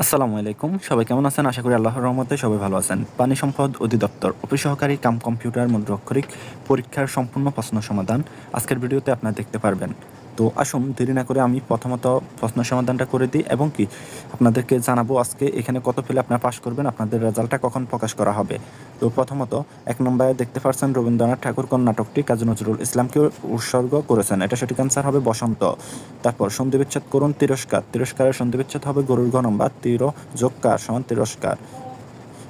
আসসালামু আলাইকুম। সবাই কেমন আছেন? আশা করি আল্লাহর রহমতে সবাই ভালো আছেন। পানি সম্পদ অধিদপ্তর অফিস সহকারী কাম কম্পিউটার মুদ্রাক্ষরিক পরীক্ষার সম্পূর্ণ প্রশ্ন সমাধান আজকের ভিডিওতে আপনারা দেখতে পারবেন। তো আসুন দেরি না করে আমি প্রথমত প্রশ্ন সমাধানটা করে দিই এবং কি আপনাদেরকে জানাবো আজকে এখানে কত পেলে আপনারা পাস করবেন, আপনাদের রেজাল্টটা কখন প্রকাশ করা হবে। তো প্রথমত ১ নম্বরে দেখতে পাচ্ছেন রবীন্দ্রনাথ ঠাকুর কোন নাটকটি কাজী নজরুল ইসলামকে উৎসর্গ করেছেন? এটা সঠিক অ্যান্সার হবে বসন্ত। তারপর সন্ধিবিচ্ছেদ করুন তিরস্কার। তিরস্কারের সন্ধিবিচ্ছেদ হবে গরুর ঘ নম্বর, তির যোগ কার সমান তিরস্কার।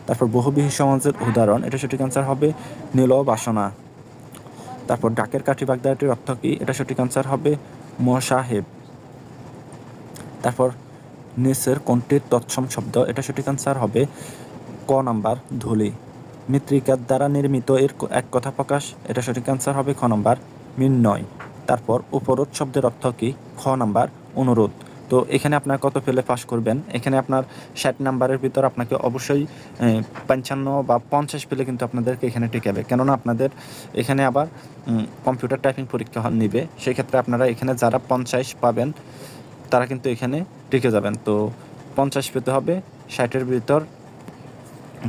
তারপর বহুব্রীহি সমাজের উদাহরণ, এটা সঠিক অ্যান্সার হবে নীল বাসনা। তারপর ডাকের কাঠি বাগদাটির অর্থ কী? এটা সঠিক অ্যান্সার হবে মোসাহেব। তারপর নিচের কোনটির তৎসম শব্দ? এটা সঠিক অ্যান্সার হবে ক নাম্বার ধূলি। মৃত্তিকার দ্বারা নির্মিত এর এক কথা প্রকাশ, এটা সঠিক অ্যান্সার হবে খ নাম্বার মৃন্ময়। তারপর উপরোধ শব্দের অর্থ কী? খ নাম্বার অনুরোধ। তো এখানে আপনার কত পেলে পাস করবেন? এখানে আপনার ৬০ নাম্বারের ভিতর আপনাকে অবশ্যই ৫৫ বা ৫০ পেলে কিন্তু আপনাদেরকে এখানে টিকাবে, কেননা আপনাদের এখানে আবার কম্পিউটার টাইপিং পরীক্ষা নিবে। সেক্ষেত্রে আপনারা এখানে যারা ৫০ পাবেন তারা কিন্তু এখানে টিকে যাবেন। তো ৫০ পেতে হবে ৬০-এর ভিতর,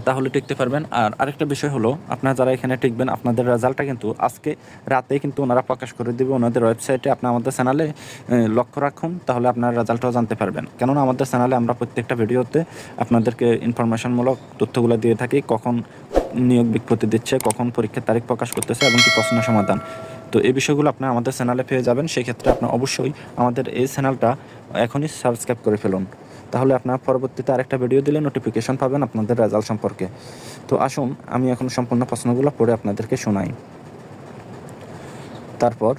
তাহলে টিকতে পারবেন। আর আরেকটা বিষয় হলো, আপনারা যারা এখানে টিকবেন আপনাদের রেজাল্টটা কিন্তু আজকে রাতেই কিন্তু ওনারা প্রকাশ করে দেবে ওনাদের ওয়েবসাইটে। আপনি আমাদের চ্যানেলে লক্ষ্য রাখুন, তাহলে আপনার রেজাল্টটাও জানতে পারবেন। কেননা আমাদের চ্যানেলে আমরা প্রত্যেকটা ভিডিওতে আপনাদেরকে ইনফরমেশনমূলক তথ্যগুলো দিয়ে থাকি, কখন নিয়োগ বিজ্ঞপ্তি দিচ্ছে, কখন পরীক্ষার তারিখ প্রকাশ করতেছে এবং কি প্রশ্ন সমাধান। তো এই বিষয়গুলো আপনারা আমাদের চ্যানেলে পেয়ে যাবেন। সেই ক্ষেত্রে আপনার অবশ্যই আমাদের এই চ্যানেলটা এখনই সাবস্ক্রাইব করে ফেলুন, তাহলে আপনার পরবর্তীতে আরেকটা ভিডিও দিলে নোটিফিকেশন পাবেন আপনাদের রেজাল্ট সম্পর্কে। তো আসুন আমি এখন সম্পূর্ণ প্রশ্নগুলো পড়ে আপনাদেরকে শোনাই। তারপর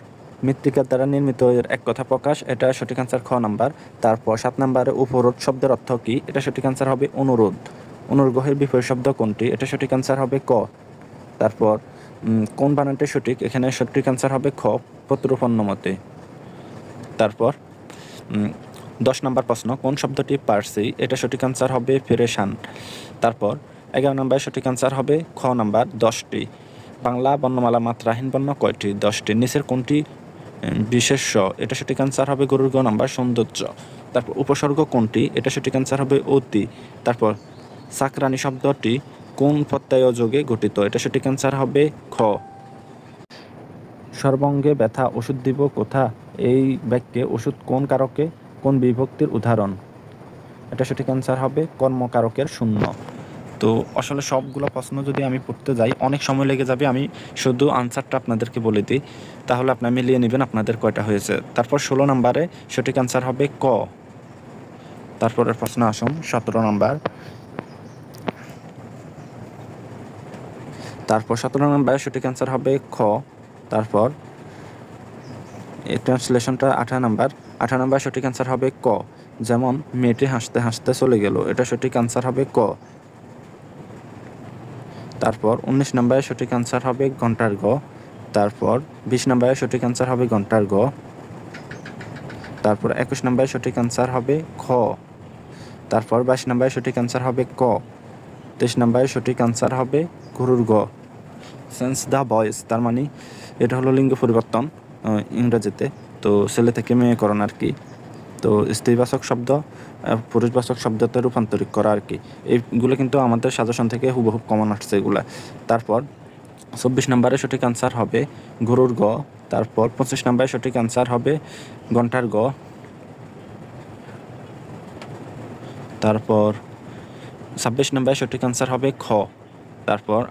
মৃত্তিকার দ্বারা নির্মিত এর এক কথা প্রকাশ, এটা সঠিক অ্যান্সার খ নাম্বার। তারপর ৭ নাম্বারে উপরোধ শব্দের অর্থ কী? এটা সঠিক অ্যান্সার হবে অনুরোধ। অনুগ্রহের বিপরীত শব্দ কোনটি? এটা সঠিক অ্যান্সার হবে ক। তারপর কোন বানানটি সঠিক? এখানে সঠিক অ্যান্সার হবে খ, প্রতিরূপণ্যমতে। তারপর ১০ নম্বর প্রশ্ন, কোন শব্দটি পার্সি? এটা সঠিক অ্যান্সার হবে ফেরেশান। তারপর ১১ নম্বরে সঠিক অ্যান্সার হবে খ নাম্বার ১০টি। বাংলা বর্ণমালা মাত্রাহীন বর্ণ কয়টি? 10টি। নিচের কোনটি বিশেষ্য? এটা সঠিক অ্যান্সার হবে গরুর গ নাম্বার সৌন্দর্য। তারপর উপসর্গ কোনটি? এটা সঠিক অ্যান্সার হবে অতি। তারপর চাকরানী শব্দটি কোন প্রত্যয় যোগে গঠিত? এটা সঠিক অ্যান্সার হবে খ। সর্বাঙ্গে ব্যথা ওষুধ দিব কোথা? এই বাক্যে ওষুধ কোন কারকে কোন বিভক্তির উদাহরণ? এটা সঠিক অ্যান্সার হবে কর্মকারকের শূন্য। তো আসলে সবগুলো প্রশ্ন যদি আমি পড়তে যাই অনেক সময় লেগে যাবে, আমি শুধু আনসারটা আপনাদেরকে বলে দিই, তাহলে আপনারা মিলিয়ে নেবেন আপনাদের কয়টা হয়েছে। তারপর ১৬ নম্বরে সঠিক অ্যান্সার হবে ক। তারপরের প্রশ্ন আসুন ১৭ নম্বর। তারপর ১৭ নম্বরে সঠিক অ্যান্সার হবে খ। তারপর এই ট্রান্সলেশনটা ১৮ নম্বর। ১৮ নম্বর সঠিক অ্যান্সার হবে ক। যেমন মেয়েটি হাসতে হাসতে চলে গেল, এটা সঠিক অ্যান্সার হবে ক। তারপর ১৯ নম্বরে সঠিক অ্যান্সার হবে ঘন্টার গ। তারপর ২০ নম্বরে সঠিক অ্যান্সার হবে ঘন্টার গ। তারপর ২১ নম্বরে সঠিক অ্যান্সার হবে খ। তারপর ২২ নম্বরে সঠিক অ্যান্সার হবে ক। ২৩ নম্বরে সঠিক অ্যান্সার হবে গরুর গ। সেন্স দ্য ভয়েস, তার মানে এটা হলো লিঙ্গ পরিবর্তন ইংরেজিতে, তো ছেলে থেকে মেয়েকরণ আর কি। তো স্ত্রীবাচক শব্দ পুরুষবাচক শব্দতে রূপান্তরিত করা আর কি। এইগুলো কিন্তু আমাদের সাজেশন থেকে হুবহু কমন আসছে এগুলা। তারপর ২৪ নম্বরে সঠিক অ্যান্সার হবে গরুর গ। তারপর ২৫ নম্বরে সঠিক অ্যান্সার হবে ঘন্টার গ। তারপর ২৬ নম্বরে সঠিক অ্যান্সার হবে খ। তারপর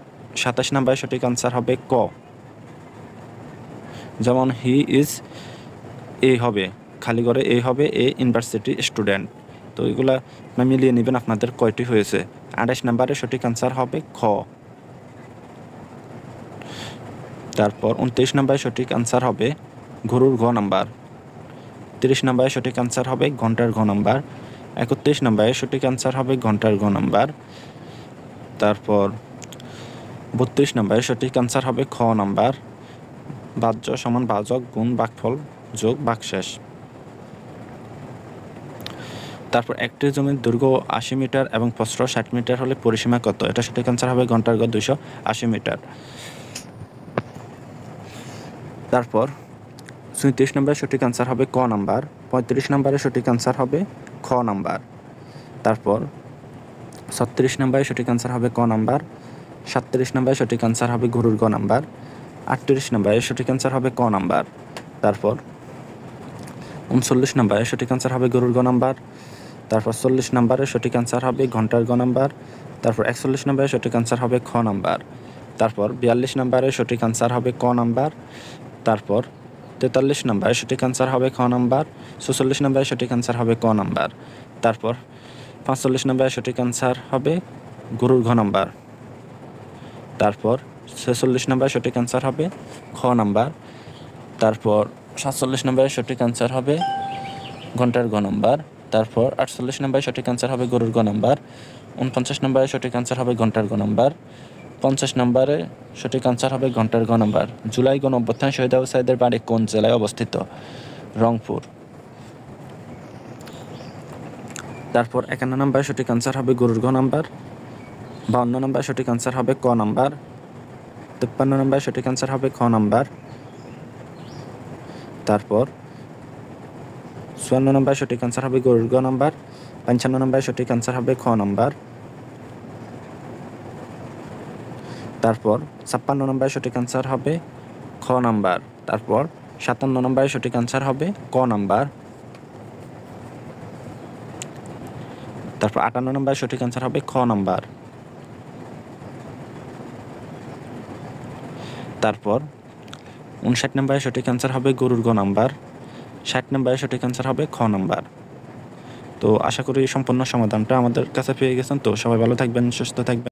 ২৭ নম্বরে সঠিক অ্যান্সার হবে ক। যেমন হি ইজ এ হবে, খালি করে এ হবে এ ইউনিভার্সিটি স্টুডেন্ট। তো এগুলা মিলিয়ে নেবেন আপনাদের কয়টি হয়েছে। ২৮ নম্বরে সঠিক অ্যান্সার হবে খ। তারপর ২৯ নম্বরে সঠিক অ্যান্সার হবে গরুর ঘ নাম্বার। ৩০ নম্বরে সঠিক অ্যান্সার হবে ঘন্টার ঘ নাম্বার। ৩১ নম্বরে সঠিক অ্যান্সার হবে ঘন্টার ঘ নাম্বার। তারপর ৩২ নম্বরে সঠিক অ্যান্সার হবে খ নাম্বার। বাহ্য সমান ভাজক গুণ ভাগফল যোগ ভাগশেষ। তারপর একটি জমির দৈর্ঘ্য ৮০ মিটার এবং প্রস্থ ৬০ মিটার হলে পরিসীমা কত? এটা সঠিক অ্যান্সার হবে ঘন্টার গড় ২৮০ মিটার। তারপর ৩৬ নম্বরে সঠিক অ্যান্সার হবে ক নাম্বার। ৩৫ নম্বরে সঠিক অ্যান্সার হবে খ নাম্বার। তারপর 36 নম্বরে সঠিক অ্যান্সার হবে ক নাম্বার। 37 নম্বরে সঠিক অ্যান্সার হবে গরুর গ নাম্বার। 38 নম্বরে সঠিক অ্যান্সার হবে ক নাম্বার। তারপর 39 নম্বরে সঠিক অ্যান্সার হবে গরুর গ নাম্বার। তারপর 40 নম্বরে সঠিক অ্যান্সার হবে ঘন্টার গ নাম্বার। তারপর 41 নম্বরে সঠিক অ্যান্সার হবে খ নাম্বার। তারপর 42 নম্বরে সঠিক অ্যান্সার হবে ক নাম্বার। তারপর 43 নম্বরে সঠিক অ্যান্সার হবে খ নাম্বার। 46 নম্বরে সঠিক অ্যান্সার হবে ক নাম্বার। তারপর 45 নম্বরে সঠিক অ্যান্সার হবে গরুর ঘ নাম্বার। তারপর 46 নম্বরে সঠিক অ্যান্সার হবে খ নাম্বার। তারপর 47 নম্বরে সঠিক অ্যান্সার হবে ঘন্টার গ নাম্বার। তারপর 48 নম্বরে সঠিক অ্যান্সার হবে গরুর গ নাম্বার। 49 নম্বরে সঠিক অ্যান্সার হবে ঘন্টার গ নাম্বার। 50 নম্বরে সঠিক অ্যান্সার হবে ঘন্টার গ নাম্বার। জুলাই গণঅভ্যুত্থান শহীদ আবু সাঈদের বাড়ি কোন জেলায় অবস্থিত? রংপুর। তারপর 51 নম্বরে সঠিক অ্যান্সার হবে গরুর ঘ নাম্বার। 52 নম্বরে সঠিক অ্যান্সার হবে ক নাম্বার। 53 নম্বরে সঠিক অ্যান্সার হবে খ নাম্বার। তারপর 54 নম্বরে সঠিক অ্যান্সার হবে গরুর গ নাম্বার। 55 নম্বরে সঠিক অ্যান্সার হবে খ নাম্বার। তারপর 56 নম্বরে সঠিক অ্যান্সার হবে খ নাম্বার। তারপর 57 নম্বরে সঠিক অ্যান্সার হবে ক নাম্বার। তারপর 58 নম্বরে সঠিক অ্যান্সার হবে খ নাম্বার। তারপর 59 নম্বরে সঠিক অ্যান্সার হবে গরুর গ নাম্বার। 60 নম্বরে সঠিক অ্যান্সার হবে খ নাম্বার। তো আশা করি সম্পূর্ণ সমাধানটা আমাদের কাছে পেয়ে গেছেন। তো সবাই ভালো থাকবেন, সুস্থ থাকবেন।